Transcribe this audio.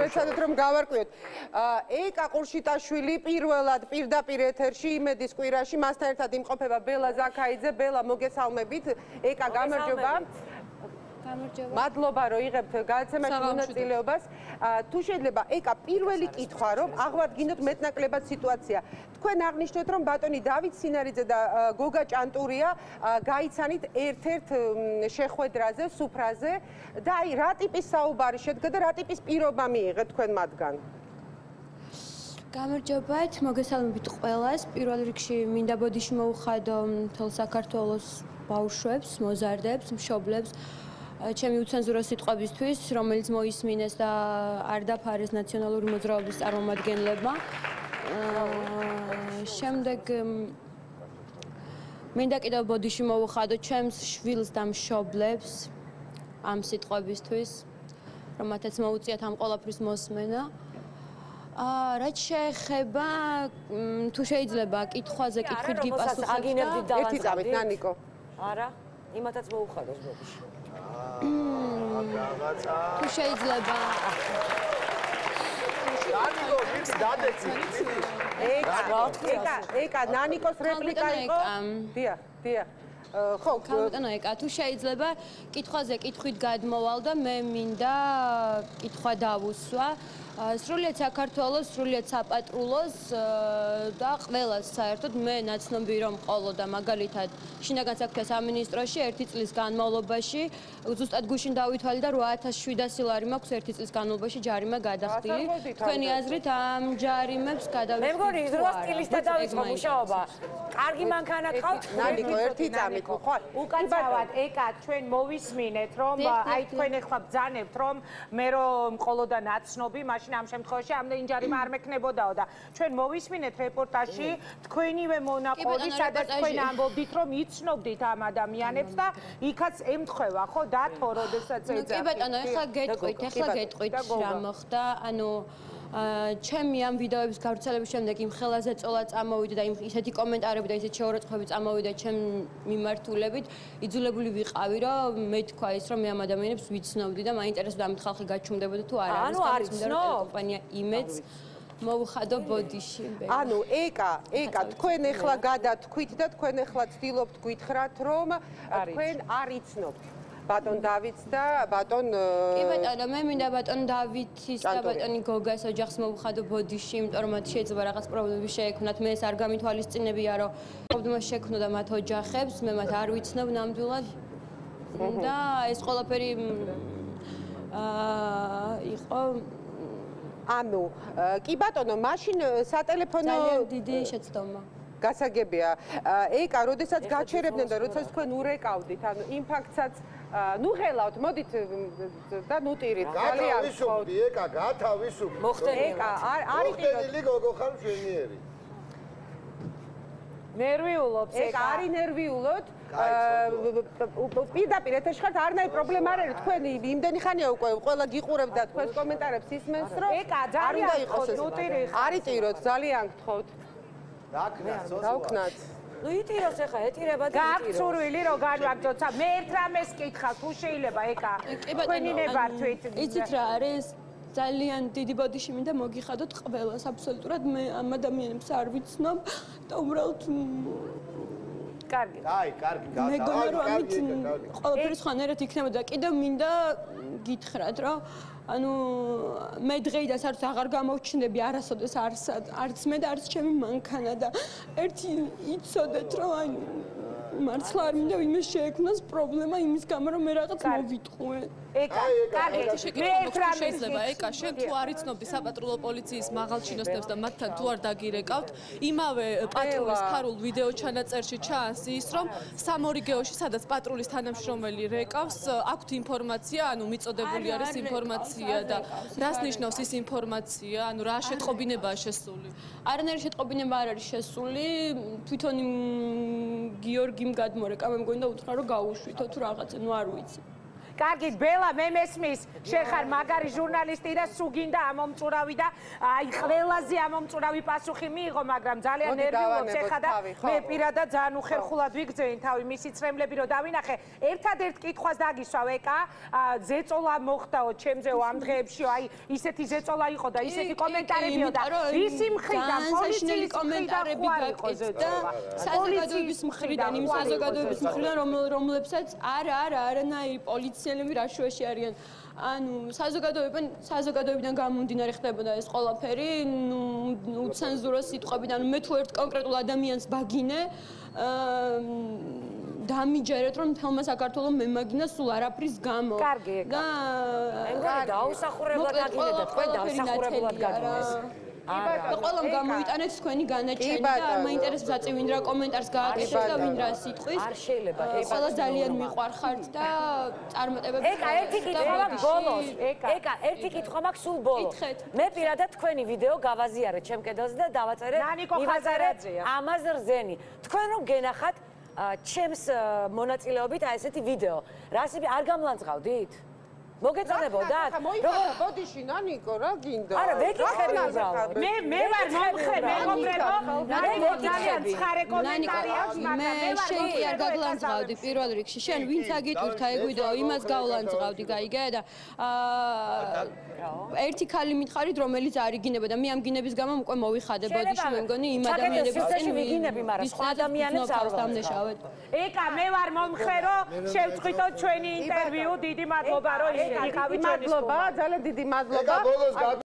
ვეცადოთ რომ გავარკვიოთ. ეკა ყურშიტაშვილი პირველად პირდაპირ ეთერში იმედის კვირაში მასთან ერთად იმყოფება ბელა ზაქაიძე. ბელა, მოგესალმებით. ეკა, გამარჯობა. მადლობა რომ იღებთ გადაცემაში მონაწილეობას. თუ შეიძლება ეკა პირველი კითხვა რომ აღვადგინოთ მეტნაკლებად სიტუაცია. თქვენ აღნიშნეთ რომ ბატონი დავით სინარიძე და გოგა ჭანტურია გაიცანით ერთ-ერთ შეხვედრაზე, სუფრაზე და აი რა ტიპის საუბარი შედგა და რა ტიპის პირობა მიიღეთ თქვენ მათგან? გამარჯობათ, მოგესალმებით ყველას. პირველ რიგში მინდა ბოდიში მოუხადო მთელ საქართველოს ბავშვებს, მოზარდებს, მშობლებს ჩემი უცენზურო სიტყვებისთვის, რომელიც მოისმინეს და არ დაფარეს ნაციონალური მოძრაობის წარმომადგენლებმა. შემდეგ მინდა კიდევ ბოდიში მოუხადო ჩემს შვილს და მშობლებს ამ სიტყვებისთვის, რომ მათაც მოუწიათ ამ ყველაფრის მოსმენა. რაც შეეხება თუ შეიძლება კითხვაზე კითხვით გიპასუხებთ და ერთი წამით ნანიკო. არა, იმათაც მოუხადოს ბოდიში. თუ შეიძლება ნანიკო, ვიცი დადეცი. ეკა, ნანიკოს რეპლიკა იყო. დიახ. ხო, ბატონო ეკა, თუ შეიძლება კითხვაზე კითხვით გადმოვალ და მე მინდა კითხვა დავუსვა. სრულიად საქართველოს, სრულიად საპატრულოს და ყველას საერთოდ მე ნაცნობი რომ ყოლოდა მაგალითად შინაგან საქმეთა სამინისტროში 1 წლის განმავლობაში ზუსტად გუშინ დავითვალე და 8700 ლარი მაქვს 1 წლის განმავლობაში ჯარიმა გადახდილი. თქვენი აზრით ამ ჯარიმებს გადავიხდით? მე მგონი დრო სტილისტად დავიწყო მუშაობა. კარგი მანქანა ყავთ? ნანიკო, ერთი წამით ხო? უკაცრავად ეკა ჩვენ მოვისმინეთ რომ აი თქვენ ახლა ბძანებთ რომ მე რომ ყოლოდა ნაცნობი მაშინ ამ შემთხვევაში ამდენი ჯარიმა არ მექნებოდაო და ჩვენ მოვისმინეთ რეპორტაჟში თქვენივე მონაყოლი სადაც თქვენ ამბობდით რომ იცნობდით ამ ადამიანებს და იქაც ემთხვევა ხო დათო როდესაც ეძახით. კი ბატონო, ეხლა გეტყვით რა მოხდა. ანუ ჩემი ამ ვიდეოების გავრცელების შემდეგ იმ ხელაზე წოლა წამოვიდა და ისეთი კომენტარები და ისეთი შეურაცხყოფები წამოვიდა ჩემ მიმართულებით, იძულებული ვიყავი რომ მე თქვა ის რომ მე ამ ადამიანებს ვიცნობდი და მაინტერესებდა ამით ხალხი გაჩუმდებოდა თუ არა. ანუ არ იცნობ კომპანია იმედს მოუხადო ბოდიში. ანუ ეკა თქვენ ახლა გადათქვით და თქვენ ახლა ცდილობთ გითხრათ რომ თქვენ არ იცნობთ ბატონ დავითს და ბატონ კი ბატონო, მე მინდა ბატონ დავითის და ბატონი გოგას ოჯახს მოუხადო ბოდიში, იმიტომ რომ მათ შეიძლება რაღაც პრობლემები შეექმნათ. მე ეს არ გამითვალისწინებია, რომ პრობლემა შექმნოდა მათ ოჯახებს, მე მათ არ ვიცნობ ნამდვილად. და ეს ყველაფერი იყო ანუ კი ბატონო, მაშინ სატელეფონო ძალიან დიდი შეცდომა. გასაგებია. ეკა, როდესაც გაჩერებდნენ და როდესაც თქვენ ურეკავდით, ანუ იმ ფაქტსაც ნუ ხელავთ, მოდით და ნუტირით. ძალიან გათავისუფლდი, ეკა, გათავისუფლდი. მოხდენილი. ეკა, არის მოხდენილი გოგო ხარ მშვენიერი. ნერვიულობს ეკა, არის ნერვიულოთ. პირდაპირ ეთერში ხართ, არნაირი პრობლემა არ არის. თქვენ იმდენი ხანია უკვე ყველა გიყურებდა თქვენს კომენტარებს ისმენს, რომ ეკა, ძალიან ნუტირი ხარ. არ იტიროთ, ძალიან გთხოვთ. დავკნათ. ნუ იტიროს ახლა, ეტირება და გაქვთ სურვილი რომ განვაგრძოთ. მე ერთ რამეს კითხავ, თუ შეიძლება ეკა. თქვენი ნებართვით. იცით რა არის? ძალიან დიდი ბოდიში მინდა მოგიხადოთ ყველას აბსოლუტურად მე ამ ადამიანებს არ ვიცნობ და უბრალოდ კარგი. აი, კარგი, მეგონა რომ ამით ყველაფერი სხვანაირად იქნებოდა. კიდევ მინდა გითხრათ რომ ანუ მე დღეიდან საერთოდ აღარ გამოვჩნდები არასოდეს არც მე და არც ჩემი მანქანა და ერთი იცოდეთ რომ აი მართლა არ მინდა ვინმე შეექმნას პრობლემა იმის გამო რომ მე რაღაც მოვიტყვე. ეკა, კარგი. მე ერთ რამეს შეიძლება ეკა, შენ თუ არ იცნობდი საპატრულო პოლიციის მაღალ ჩინოსნებს და მათთან თუ არ დაგირეკავთ, იმავე პატრულის ფარულ ვიდეო ჩანაწერში ჩანს ის, რომ სამორიგეოში, სადაც პატრულის თანამშრომელი რეკავს, აქვთ ინფორმაცია, ანუ მიწოდებული არის ინფორმაცია და რას ნიშნავს ის ინფორმაცია, ანუ რა შეტყობინებაა შესული? არანაირი შეტყობინება არ არის შესული, თვითონ იმ გიორგიმ გადმორეკა, მე მგონი და უთხრა რომ გაუშვითო თუ რაღაცა, ნუ არ ვიცი. კარგი, ბელა, მე მესმის, შენ ხარ მაგარი ჟურნალისტი და სუგინდა ამომწურავი და აი ყველაზე ამომწურავი პასუხი მიიღო, მაგრამ ძალიან ნერვიულობს ეხა და მე პირადად ძალიან უხერხულად ვიგრძენი თავი მისი ცრემლები რომ დავინახე. ერთადერთ კითხვას დაგისვავ ეკა, ზეწოლა მოხდაო ჩემზეო ამ დღეებში, აი ისეთი ზეწოლა იყო და ისეთი კომენტარებიო და ვისი მხრიდან პოლიციის კომენტარები გაკეთდა საზოგადოების მხრიდან, იმ საზოგადოების მხრიდან რომლებსაც არანაირი პოლიციელები რაშუაში არიან. ანუ საზოგადოებიდან გამომდინარე ხდებოდა ეს ყველაფერი, უცენზურო სიტყვებით, ანუ მე თუ ერთ კონკრეტულ ადამიანს ბაგინე, დამიჯერეთ რომ თელმა საქართველოს მემაგინა სულ არაფრის გამო. კარგი ეკა. და მეგონი დაუსახურებლად აგინე და თქვენ დაუსახურებლად გაგინეს. ყველამ გამოიტანეთ თქვენი განაჩენი და არ მაინტერესებს აწი ვინ რა კომენტარს გააკეთებს და ვინ რა სიტყვის. არ შეიძლება. ყველა ძალიან მიყვარხართ და წარმატებები. ეკა, ერთი კითხვა მაქვს ბოლოს. ეკა, ერთი კითხვა მაქვს სულ ბოლოს. მე პირადად თქვენი ვიდეო გავაზიარეთ ჩემ კედელზე და დავაწერე ამაზ რზენი. თქვენ რომ გენახათ ჩემს მონაწილეობით აი ესეთი ვიდეო. რასები არ გამლანძღავდით? მოგეწონებოდათ? როგორ ბოდიში ნანიკო რა გინდა? არა, ვეკითხები უბრალოდ. მე ვარ მომხრე, მეგობრებო, ნანიკო ძალიან ცხარე კომენტარი აქვს, მაგრამ მე ვარ შენ კი არ გაგლანძღავდი პირველ რიგში. შენ ვინც აგიტვირთა ეგ ვიდეო, იმას გავლანძღავდი, გაიგე და ერთი ქალი მითხარით, რომელიც არ იგინება და მე ამ გინების გამო უკვე მოვიხადე ბოდიში, მე მგონი იმ ადამიანების წინ ვიგინები, მაგრამ სხვა ადამიანებს არ დამნეშავეთ. ეკა, მე ვარ მომხრე, რომ შევწყვიტოთ ჩვენი ინტერვიუ, დიდი მადლობა, რომ იყავით ჩვენი სტუმარი. მადლობა, ძალიან დიდი მადლობა.